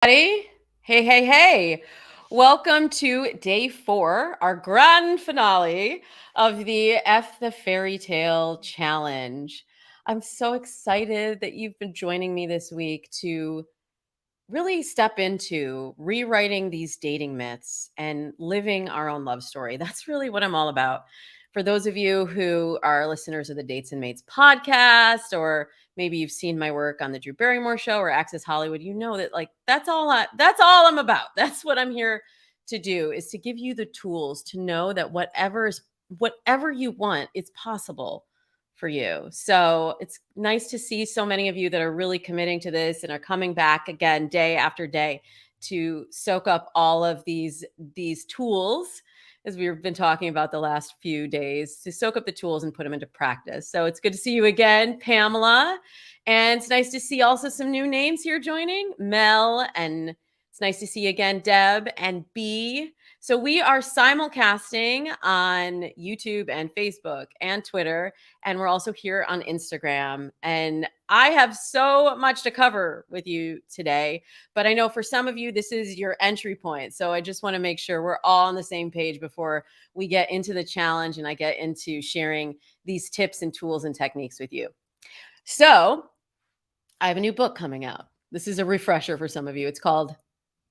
Hey, hey. Welcome to day 4, our grand finale of the F the Fairy Tale Challenge. I'm so excited that you've been joining me this week to really step into rewriting these dating myths and living our own love story. That's really what I'm all about. For those of you who are listeners of the Dates and Mates podcast, or maybe you've seen my work on the Drew Barrymore show or Access Hollywood, you know that that's all I'm about. That's what I'm here to do, is to give you the tools to know that whatever you want, it's possible for you. So it's nice to see so many of you that are really committing to this and are coming back again day after day to soak up all of these tools, as we've been talking about the last few days, to soak up the tools and put them into practice. So it's good to see you again, Pamela. And it's nice to see also some new names here joining, Mel, and it's nice to see you again, Deb and B. So we are simulcasting on YouTube and Facebook and Twitter, and we're also here on Instagram. And I have so much to cover with you today, but I know for some of you, this is your entry point. So I just want to make sure we're all on the same page before we get into the challenge and I get into sharing these tips and tools and techniques with you. So I have a new book coming out. This is a refresher for some of you. It's called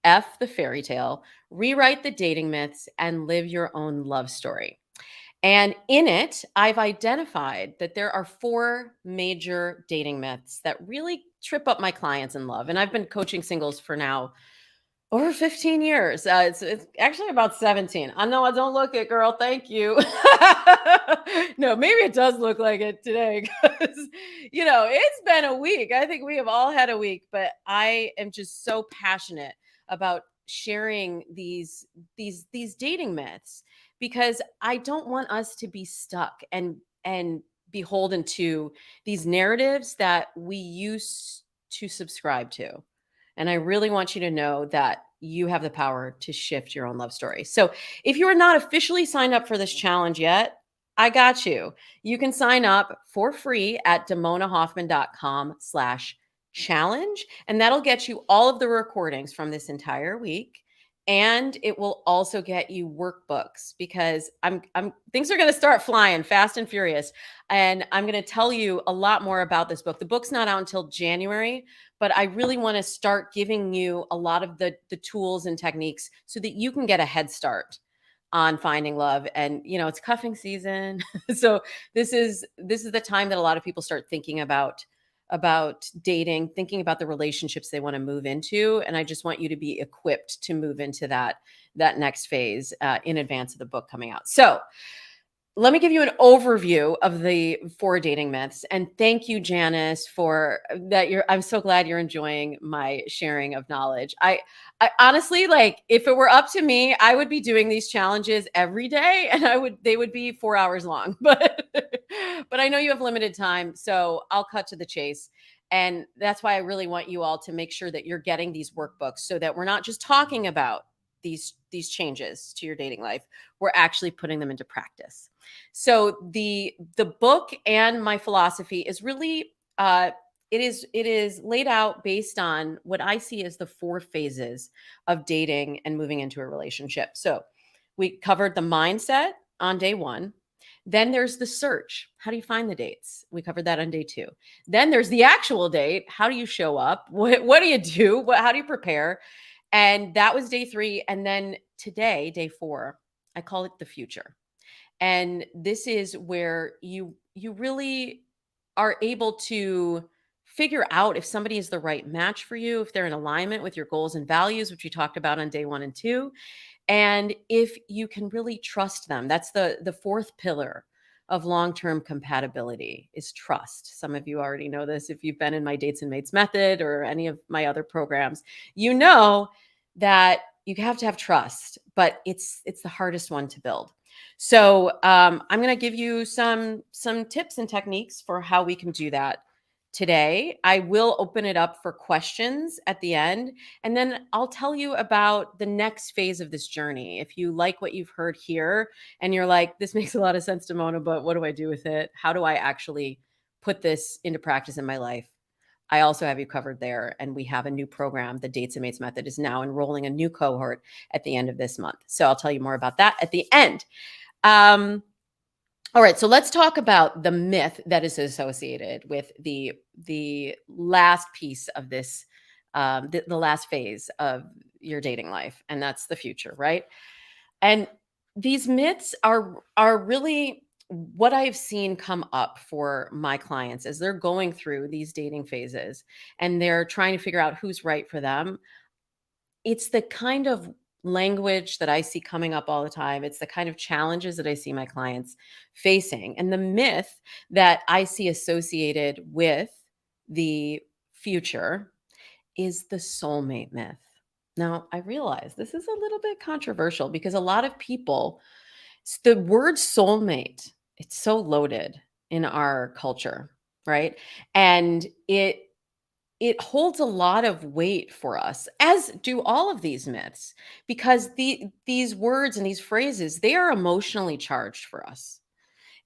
F the Fairy Tale, Rewrite the Dating Myths and Live Your Own Love Story. And in it, I've identified that there are 4 major dating myths that really trip up my clients in love. And I've been coaching singles for now over 15 years. It's actually about 17. I know I don't look it, girl. Thank you. No, maybe it does look like it today because, it's been a week. I think we have all had a week, but I am just so passionate about sharing these dating myths because I don't want us to be stuck and beholden to these narratives that we used to subscribe to. And I really want you to know that you have the power to shift your own love story. So if you are not officially signed up for this challenge yet, I got you. You can sign up for free at damonahoffman.com/challenge. And that'll get you all of the recordings from this entire week. And it will also get you workbooks because I'm things are going to start flying fast and furious. And I'm going to tell you a lot more about this book. The book's not out until January, but I really want to start giving you a lot of the tools and techniques so that you can get a head start on finding love. And it's cuffing season. So this is the time that a lot of people start thinking about dating, thinking about the relationships they want to move into, and I just want you to be equipped to move into that next phase in advance of the book coming out. So let me give you an overview of the 4 dating myths. And thank you, Janice, for that. I'm so glad you're enjoying my sharing of knowledge. I honestly, like, if it were up to me, I would be doing these challenges every day and they would be 4 hours long, but I know you have limited time. So I'll cut to the chase. And that's why I really want you all to make sure that you're getting these workbooks so that we're not just talking about these changes to your dating life. We're actually putting them into practice. So the book and my philosophy is really it is laid out based on what I see as the 4 phases of dating and moving into a relationship. So we covered the mindset on day 1. Then there's the search. How do you find the dates? We covered that on day 2. Then there's the actual date. How do you show up? What do you do? How do you prepare? And that was day 3. And then today, day 4, I call it the future. And this is where you really are able to figure out if somebody is the right match for you, if they're in alignment with your goals and values, which we talked about on day 1 and 2, and if you can really trust them. That's the 4th pillar of long-term compatibility, is trust. Some of you already know this if you've been in my Dates and Mates method or any of my other programs. You know that you have to have trust, but it's the hardest one to build. So I'm going to give you some tips and techniques for how we can do that today. I will open it up for questions at the end, and then I'll tell you about the next phase of this journey. If you like what you've heard here and you're like, this makes a lot of sense to Mona, but what do I do with it? How do I actually put this into practice in my life? I also have you covered there. And we have a new program. The Dates and Mates Method is now enrolling a new cohort at the end of this month. So I'll tell you more about that at the end. All right, so let's talk about the myth that is associated with the last piece of this, the last phase of your dating life, and that's the future, right? And these myths are really what I've seen come up for my clients as they're going through these dating phases and they're trying to figure out who's right for them. It's the kind of language that I see coming up all the time. It's the kind of challenges that I see my clients facing. And the myth that I see associated with the future is the soulmate myth. Now, I realize this is a little bit controversial because a lot of people, the word soulmate, it's so loaded in our culture, right? And it holds a lot of weight for us, as do all of these myths, because these words and these phrases, they are emotionally charged for us.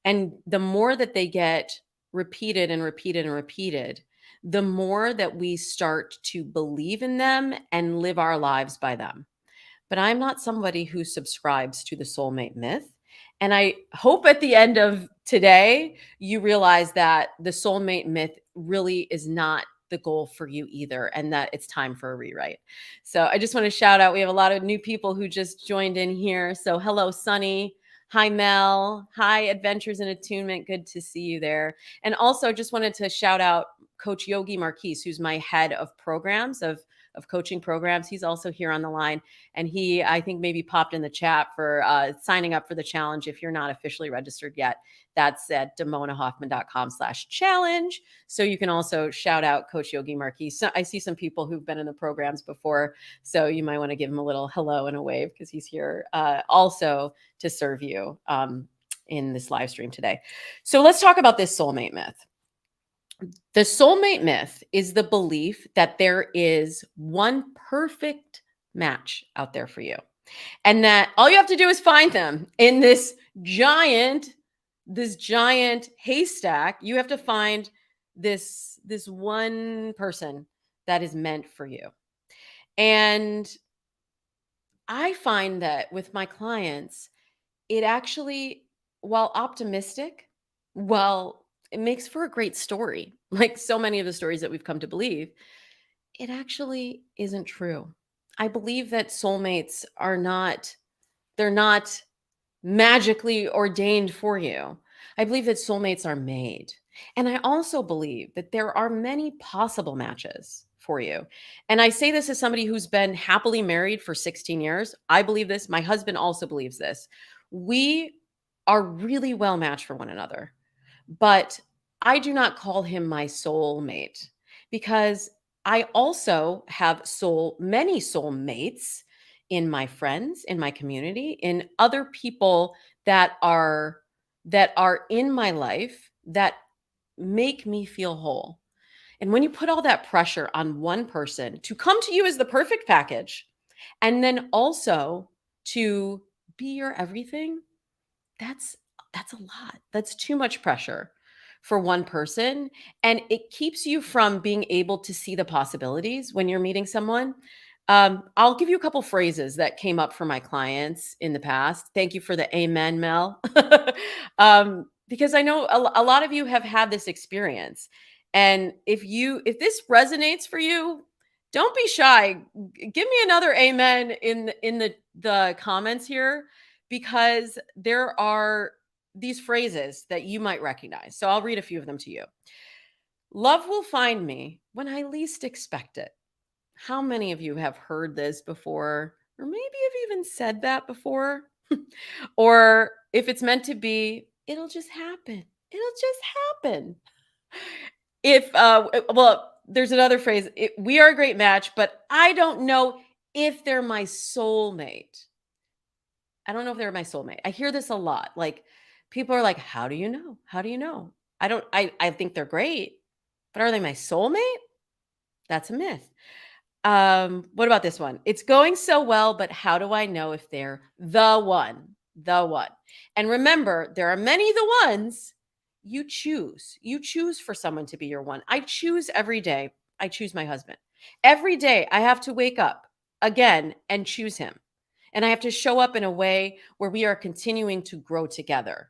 And the more that they get repeated and repeated and repeated, the more that we start to believe in them and live our lives by them. But I'm not somebody who subscribes to the soulmate myth. And I hope at the end of today, you realize that the soulmate myth really is not the goal for you either, and that it's time for a rewrite. So I just want to shout out, we have a lot of new people who just joined in here. So hello, Sunny. Hi, Mel. Hi, Adventures in Attunement. Good to see you there. And also just wanted to shout out Coach Yogi Marquise, who's my head of programs, of coaching programs. He's also here on the line. And he, I think, maybe popped in the chat for signing up for the challenge. If you're not officially registered yet, that's at damonahoffman.com/challenge. So you can also shout out Coach Yogi Marquise. So I see some people who've been in the programs before, so you might want to give him a little hello and a wave because he's here also to serve you in this live stream today. So let's talk about this soulmate myth. The soulmate myth is the belief that there is one perfect match out there for you, and that all you have to do is find them in this giant haystack. You have to find this one person that is meant for you. And I find that with my clients, it actually, while optimistic, well, it makes for a great story. Like so many of the stories that we've come to believe, it actually isn't true. I believe that soulmates they're not magically ordained for you. I believe that soulmates are made. And I also believe that there are many possible matches for you. And I say this as somebody who's been happily married for 16 years. I believe this. My husband also believes this. We are really well matched for one another. But I do not call him my soulmate because I also have many soulmates in my friends, in my community, in other people that are in my life that make me feel whole. And when you put all that pressure on one person to come to you as the perfect package and then also to be your everything, that's that's a lot. That's too much pressure for one person, and it keeps you from being able to see the possibilities when you're meeting someone. I'll give you a couple phrases that came up for my clients in the past. Thank you for the amen, Mel. Because I know a lot of you have had this experience. And if this resonates for you, don't be shy. Give me another amen in the comments here, because there are these phrases that you might recognize. So I'll read a few of them to you. Love will find me when I least expect it. How many of you have heard this before? Or maybe have even said that before? Or if it's meant to be, it'll just happen. It'll just happen. There's another phrase. We are a great match, but I don't know if they're my soulmate. I don't know if they're my soulmate. I hear this a lot. Like people are like, how do you know? How do you know? I think they're great, but are they my soulmate? That's a myth. What about this one? It's going so well, but how do I know if they're the one? The one. And remember, there are many the ones You choose for someone to be your one. I choose every day. I choose my husband. Every day I have to wake up again and choose him. And I have to show up in a way where we are continuing to grow together.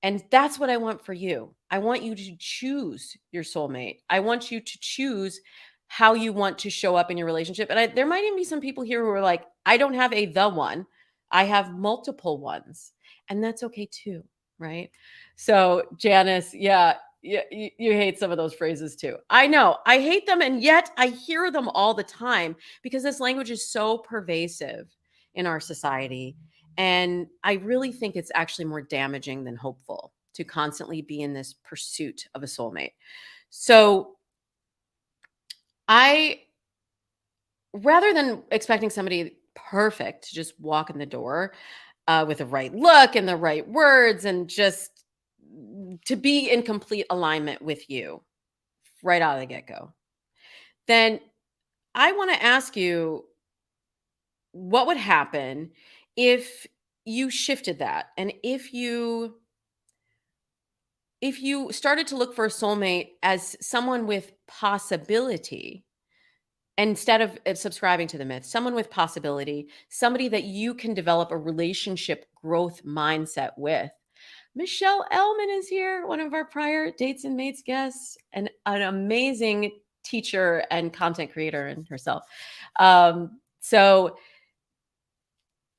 And that's what I want for you. I want you to choose your soulmate. I want you to choose how you want to show up in your relationship. And there might even be some people here who are like, I don't have a the one, I have multiple ones. And that's okay too. Right. So, Janice, yeah, you hate some of those phrases too. I know I hate them. And yet I hear them all the time because this language is so pervasive in our society. And I really think it's actually more damaging than hopeful to constantly be in this pursuit of a soulmate. So I, rather than expecting somebody perfect to just walk in the door with the right look and the right words and just to be in complete alignment with you right out of the get go, then I want to ask you what would happen if you shifted that and if you started to look for a soulmate as someone with possibility instead of subscribing to the myth, someone with possibility, somebody that you can develop a relationship growth mindset with. Michelle Ellman is here, one of our prior Dates and Mates guests, and an amazing teacher and content creator in herself. So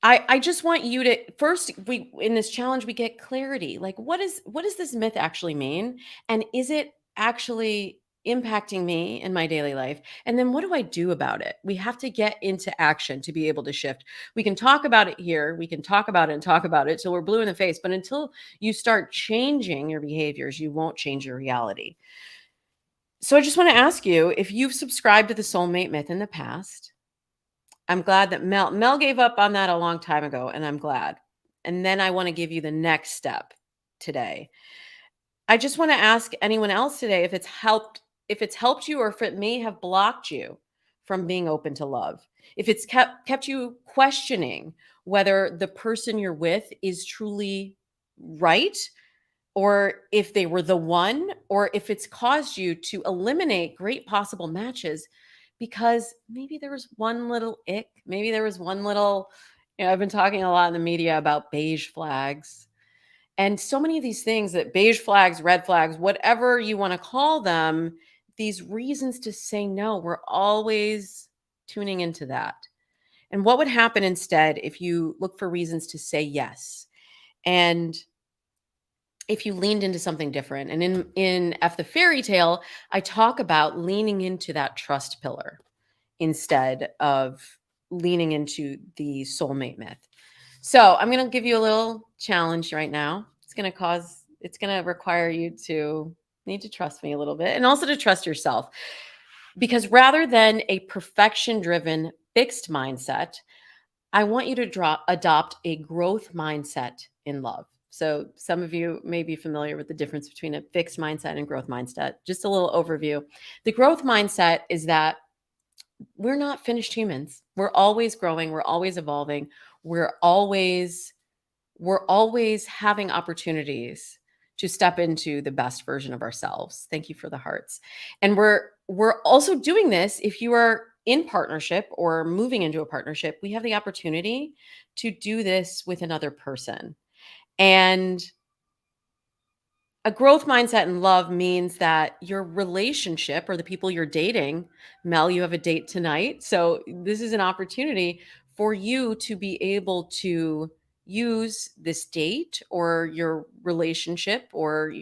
I just want you to first, we in this challenge we get clarity. Like what does this myth actually mean? And is it actually impacting me in my daily life? And then what do I do about it? We have to get into action to be able to shift. We can talk about it here, we can talk about it and talk about it till we're blue in the face, but until you start changing your behaviors, you won't change your reality. So I just want to ask you if you've subscribed to the soulmate myth in the past. I'm glad that Mel gave up on that a long time ago, and I'm glad. And then I want to give you the next step today. I just want to ask anyone else today if it's helped you or if it may have blocked you from being open to love. If it's kept you questioning whether the person you're with is truly right, or if they were the one, or if it's caused you to eliminate great possible matches because maybe there was one little ick, maybe there was one little, I've been talking a lot in the media about beige flags. And so many of these things, that beige flags, red flags, whatever you want to call them, these reasons to say no, we're always tuning into that. And what would happen instead if you look for reasons to say yes? And if you leaned into something different. And in F the Fairy Tale, I talk about leaning into that trust pillar instead of leaning into the soulmate myth. So I'm going to give you a little challenge right now. It's going to require you to need to trust me a little bit and also to trust yourself. Because rather than a perfection driven fixed mindset, I want you to adopt a growth mindset in love. So some of you may be familiar with the difference between a fixed mindset and growth mindset. Just a little overview. The growth mindset is that we're not finished humans. We're always growing, we're always evolving, we're always having opportunities to step into the best version of ourselves. Thank you for the hearts. And we're also doing this if you are in partnership or moving into a partnership, we have the opportunity to do this with another person. And a growth mindset in love means that your relationship or the people you're dating, Mel, you have a date tonight. So this is an opportunity for you to be able to use this date or your relationship or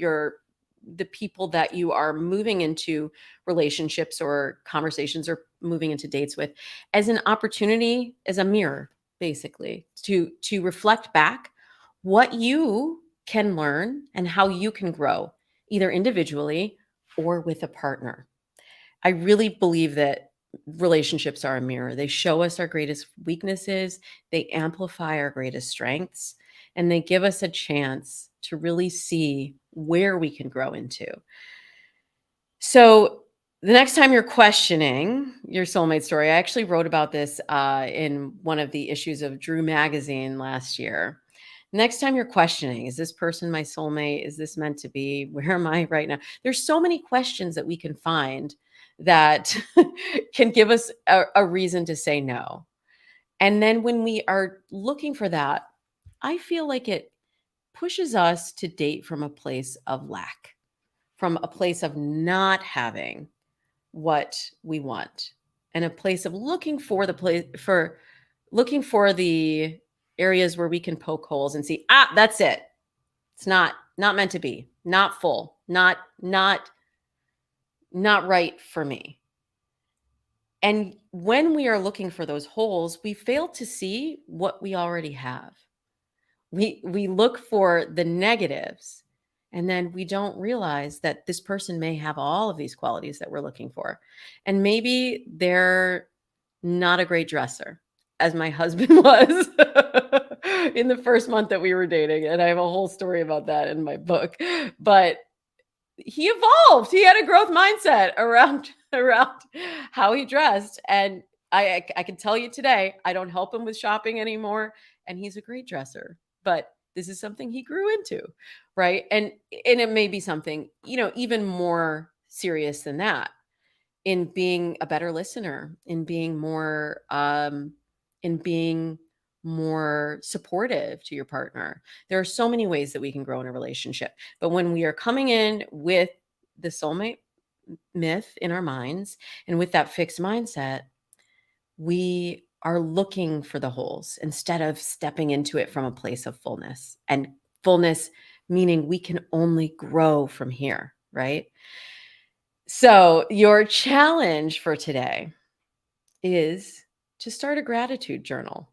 the people that you are moving into relationships or conversations or moving into dates with as an opportunity, as a mirror, basically, to reflect back what you can learn and how you can grow, either individually or with a partner. I really believe that relationships are a mirror. They show us our greatest weaknesses, they amplify our greatest strengths, and they give us a chance to really see where we can grow into. So, the next time you're questioning your soulmate story, I actually wrote about this in one of the issues of Drew Magazine last year. Next time you're questioning, is this person my soulmate? Is this meant to be? Where am I right now? There's so many questions that we can find that can give us a reason to say no. And then when we are looking for that, I feel like it pushes us to date from a place of lack, from a place of not having what we want, and a place of looking for the areas where we can poke holes and see, that's it. It's not meant to be, not full, not right for me. And when we are looking for those holes, we fail to see what we already have. We look for the negatives, and then we don't realize that this person may have all of these qualities that we're looking for. And maybe they're not a great dresser, as my husband was in the first month that we were dating, and I have a whole story about that in my book. But he evolved. He had a growth mindset around around how he dressed, and I can tell you today, I don't help him with shopping anymore, and he's a great dresser. But this is something he grew into, right? And it may be something, even more serious than that, in being a better listener, in being more supportive to your partner. There are so many ways that we can grow in a relationship. But when we are coming in with the soulmate myth in our minds and with that fixed mindset, we are looking for the holes instead of stepping into it from a place of fullness. And fullness meaning we can only grow from here, right? So, your challenge for today is to start a gratitude journal.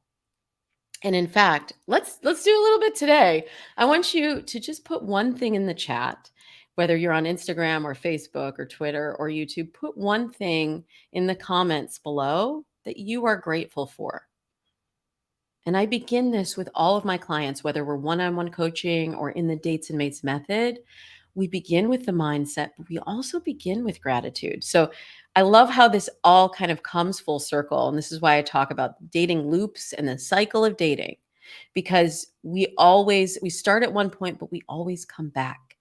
And in fact, let's do a little bit today. I want you to just put one thing in the chat, whether you're on Instagram or Facebook or Twitter or YouTube, put one thing in the comments below that you are grateful for. And I begin this with all of my clients, whether we're one-on-one coaching or in the Dates and Mates method. We begin with the mindset, but we also begin with gratitude. So I love how this all kind of comes full circle. And this is why I talk about dating loops and the cycle of dating, because we start at one point, but we always come back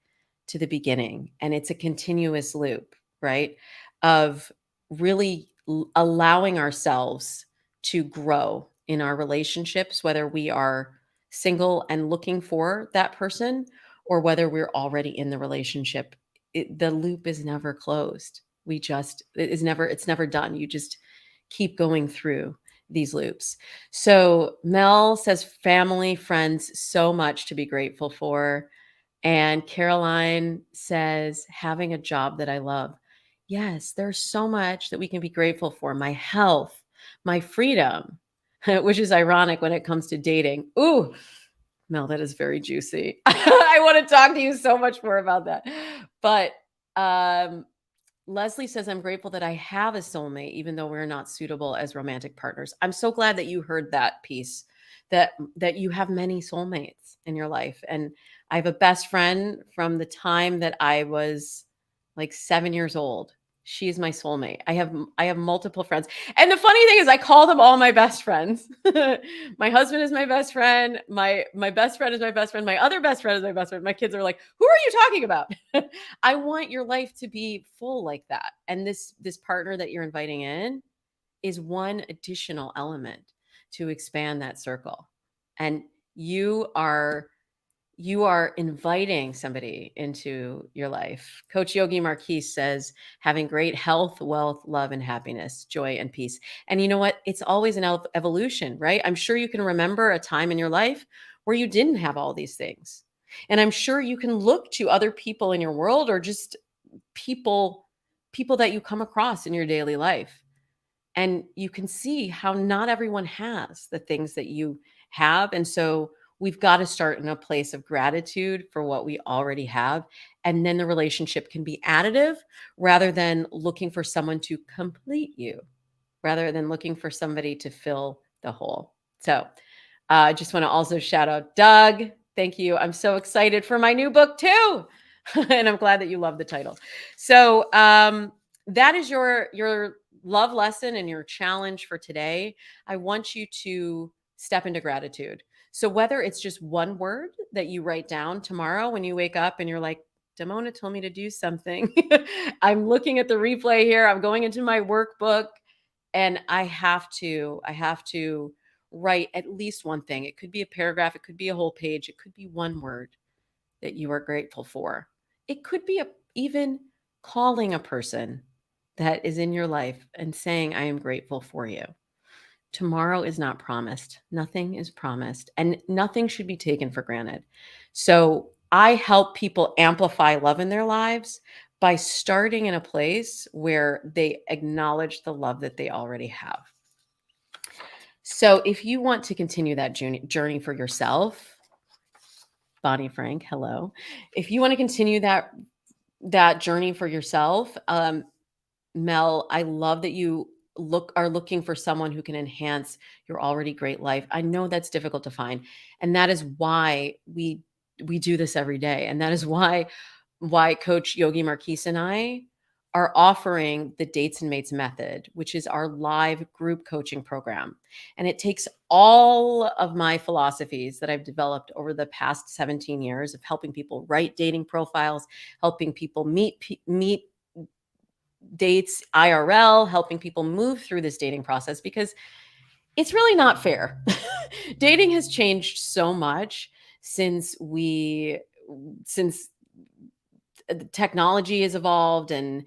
to the beginning. And it's a continuous loop, right? Of really allowing ourselves to grow in our relationships, whether we are single and looking for that person or whether we're already in the relationship. The loop is never closed. It's never done. You just keep going through these loops. So Mel says family, friends, so much to be grateful for. And Caroline says having a job that I love. Yes, there's so much that we can be grateful for. My health, my freedom, which is ironic when it comes to dating. Ooh, Mel, that is very juicy. I want to talk to you so much more about that. But Leslie says, I'm grateful that I have a soulmate, even though we're not suitable as romantic partners. I'm so glad that you heard that piece, that you have many soulmates in your life. And I have a best friend from the time that I was like 7 years old. She's my soulmate. I have multiple friends. And the funny thing is I call them all my best friends. My husband is my best friend. My best friend is my best friend. My other best friend is my best friend. My kids are like, "Who are you talking about?" I want your life to be full like that. And this partner that you're inviting in is one additional element to expand that circle. And you are inviting somebody into your life. Coach Yogi Marquis says, having great health, wealth, love, and happiness, joy, and peace. And you know what? It's always an evolution, right? I'm sure you can remember a time in your life where you didn't have all these things. And I'm sure you can look to other people in your world or just people that you come across in your daily life. And you can see how not everyone has the things that you have. And so we've got to start in a place of gratitude for what we already have. And then the relationship can be additive rather than looking for someone to complete you, rather than looking for somebody to fill the hole. So I just want to also shout out Doug. Thank you. I'm so excited for my new book too. And I'm glad that you love the title. So that is your love lesson and your challenge for today. I want you to step into gratitude. So whether it's just one word that you write down tomorrow when you wake up and you're like, Damona told me to do something. I'm looking at the replay here. I'm going into my workbook and I have to write at least one thing. It could be a paragraph, it could be a whole page, it could be one word that you are grateful for. It could be even calling a person that is in your life and saying, I am grateful for you. Tomorrow is not promised. Nothing is promised, and nothing should be taken for granted. So I help people amplify love in their lives by starting in a place where they acknowledge the love that they already have. So if you want to continue that journey for yourself, Bonnie Frank, hello. If you want to continue that journey for yourself, Mel, I love that you are looking for someone who can enhance your already great life. I know that's difficult to find, and that is why we do this every day, and that is why Coach Yogi Marquise and I are offering the Dates and Mates method, which is our live group coaching program. And it takes all of my philosophies that I've developed over the past 17 years of helping people write dating profiles, helping people meet dates IRL, helping people move through this dating process, because it's really not fair. Dating has changed so much since since technology has evolved, and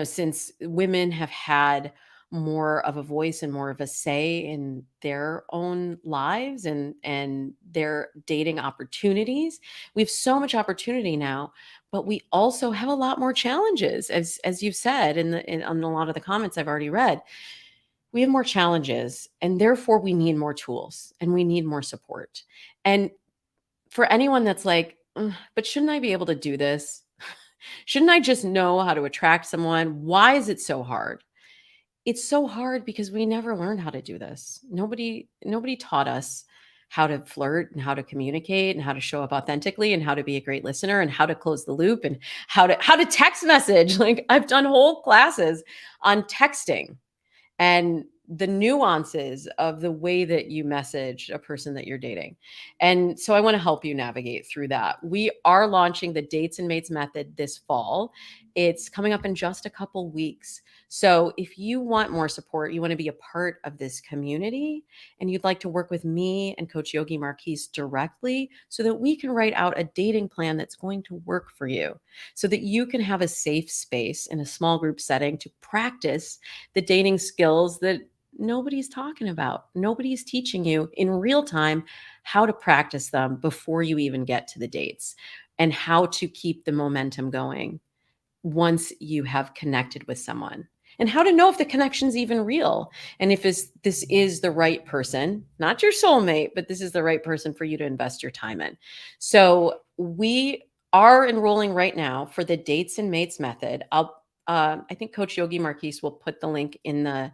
since women have had more of a voice and more of a say in their own lives and their dating opportunities. We have so much opportunity now, but we also have a lot more challenges, as you've said on a lot of the comments I've already read. We have more challenges, and therefore we need more tools and we need more support. And for anyone that's like, but shouldn't I be able to do this? Shouldn't I just know how to attract someone? Why is it so hard? It's so hard because we never learned how to do this. Nobody taught us how to flirt and how to communicate and how to show up authentically and how to be a great listener and how to close the loop and how to text message. Like, I've done whole classes on texting and the nuances of the way that you message a person that you're dating. And so I want to help you navigate through that. We are launching the Dates and Mates method this fall. It's coming up in just a couple weeks. So if you want more support, you want to be a part of this community, and you'd like to work with me and Coach Yogi Marquise directly so that we can write out a dating plan that's going to work for you, so that you can have a safe space in a small group setting to practice the dating skills that nobody's talking about. Nobody's teaching you in real time how to practice them before you even get to the dates, and how to keep the momentum going once you have connected with someone, and how to know if the connection's even real, and if this is the right person, not your soulmate, but this is the right person for you to invest your time in. So we are enrolling right now for the Dates and Mates method. I think Coach Yogi Marquise will put the link in the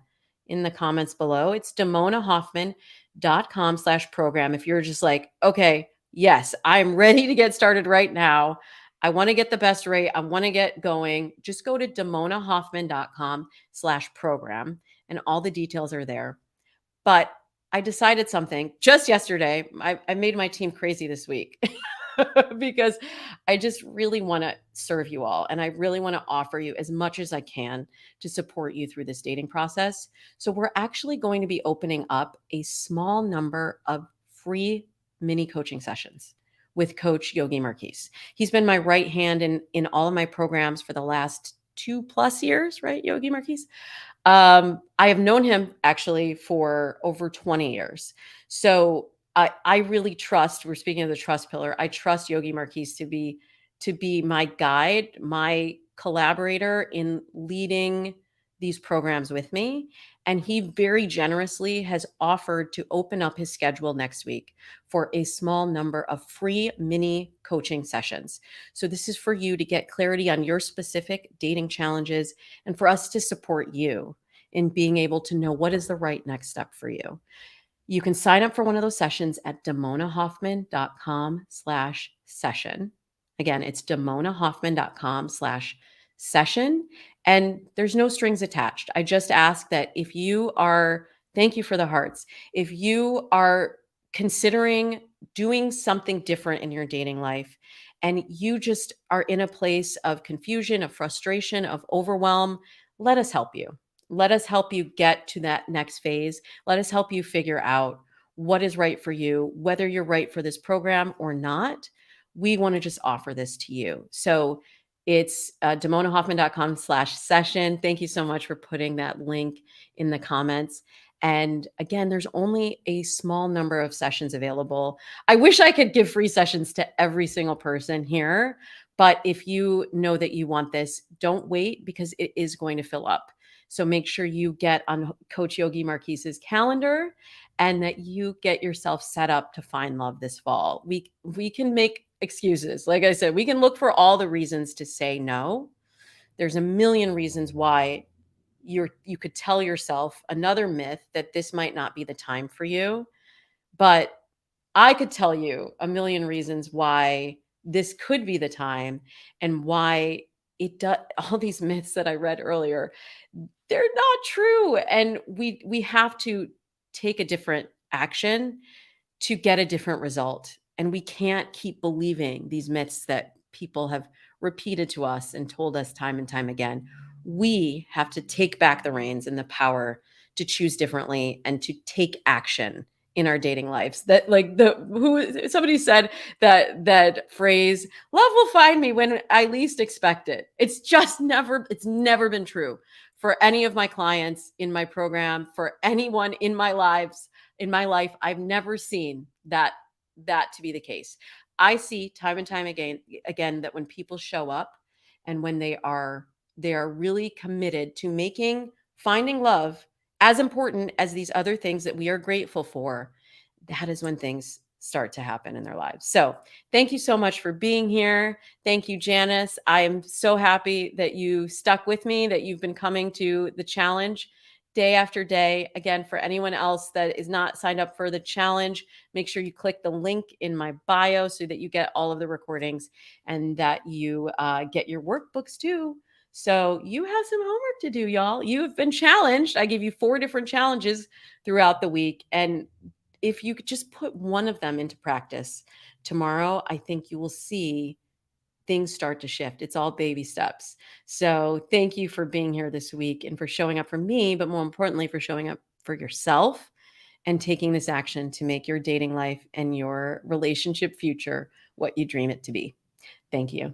comments below. It's damonahoffman.com/program. If you're just like, okay, yes, I'm ready to get started right now, I want to get the best rate, I want to get going, just go to damonahoffman.com/program, and all the details are there. But I decided something just yesterday. I made my team crazy this week because I just really want to serve you all. And I really want to offer you as much as I can to support you through this dating process. So we're actually going to be opening up a small number of free mini coaching sessions with Coach Yogi Marquise. He's been my right hand in all of my programs for the last 2+ years, right, Yogi Marquise? I have known him actually for over 20 years. So I really trust, we're speaking of the trust pillar, I trust Yogi Marquise to be my guide, my collaborator in leading these programs with me. And he very generously has offered to open up his schedule next week for a small number of free mini coaching sessions. So this is for you to get clarity on your specific dating challenges and for us to support you in being able to know what is the right next step for you. You can sign up for one of those sessions at damonahoffman.com/session. Again, it's damonahoffman.com/session. And there's no strings attached. I just ask that if you are Thank you for the hearts. If you are considering doing something different in your dating life and you just are in a place of confusion, of frustration, of overwhelm, let us help you. Let us help you get to that next phase. Let us help you figure out what is right for you, whether you're right for this program or not. We want to just offer this to you. So it's damonahoffman.com/session. Thank you so much for putting that link in the comments. And again, there's only a small number of sessions available. I wish I could give free sessions to every single person here, but if you know that you want this, don't wait because it is going to fill up. So make sure you get on Coach Yogi Marquise's calendar and that you get yourself set up to find love this fall. We can make excuses. Like I said, we can look for all the reasons to say no. There's a million reasons why you could tell yourself another myth that this might not be the time for you, but I could tell you a million reasons why this could be the time and why it does. All these myths that I read earlier, they're not true, and we have to take a different action to get a different result. And we can't keep believing these myths that people have repeated to us and told us time and time again. We have to take back the reins and the power to choose differently and to take action in our dating lives. That like the who somebody said that phrase, love will find me when I least expect it. It's never been true for any of my clients in my program, for anyone in my life. I've never seen that to be the case. I see time and time again that when people show up and when they are really committed to making finding love as important as these other things that we are grateful for, that is when things start to happen in their lives. So, thank you so much for being here. Thank you, Janice. I am so happy that you stuck with me, that you've been coming to the challenge day after day. Again, for anyone else that is not signed up for the challenge, make sure you click the link in my bio so that you get all of the recordings and that you get your workbooks too. So you have some homework to do, y'all. You've been challenged. I give you 4 different challenges throughout the week. And if you could just put one of them into practice tomorrow, I think you will see things start to shift. It's all baby steps. So thank you for being here this week and for showing up for me, but more importantly, for showing up for yourself and taking this action to make your dating life and your relationship future what you dream it to be. Thank you.